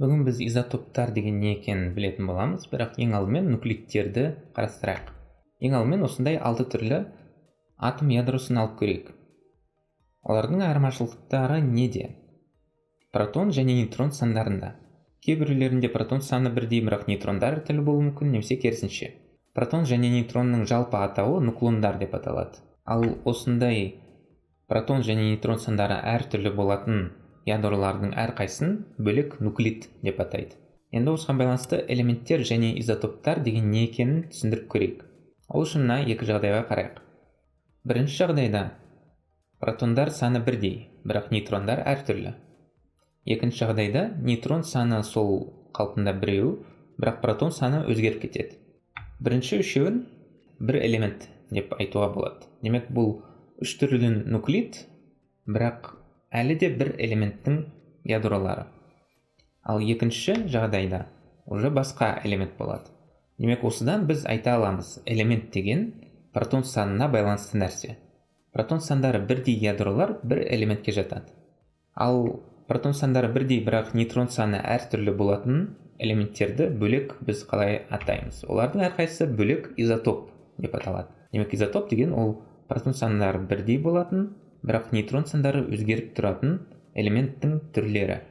Бүгін біз изотоптар деген не екенін білетін боламыз, бірақ ең алдымен нуклеидтерді қарастырайық. Ең алдымен осындай 6 түрлі атом ядросын алып көрейік. Олардың айырмашылықтары неде? Протон және нейтрон сандарында. Кейбіреулерінде протон саны бірдей, бірақ нейтрондар әртүрлі болуы мүмкін, немесе керісінше. Протон және нейтронның жалпы атауы нуклондар деп аталады. Ал осындай протон және нейтрон сандары әртүрлі болатын ядролардың әрқайсысын бөлек нуклид деп атайды. Енді осыған байланысты элементтер және изотоптар деген не екенін түсіндіріп көрейік. Ол үшін мына екі жағдайға қарайық. Бірінші жағдайда протондар саны бірдей, бірақ нейтрондар әртүрлі. Екінші жағдайда нейтрон саны сол қалпында біреу, бірақ протон саны өзгеріп кетеді. Бірінші үшеуін бір элемент деп айтуға болады. Демек, бұл үш түрлі нуклид, бірақ әлі де бір элементтің ядролары. Ал екінші жағдайда уже басқа элемент болады. Демек, осыдан біз айта аламыз, элемент деген протон санына байланысты нәрсе. Протон сандары бірдей ядролар бір элементке жатады. Ал протон сандары бірдей, бірақ нейтрон саны әртүрлі болатын элементтерді бөлек біз қалай атаймыз? Олардың әрқайсысы бөлек изотоп деп аталады. Демек, изотоп деген ол протон сандары бірдей болатын, бірақ нейтрон сандары өзгеріп тұратын элементтің түрлері.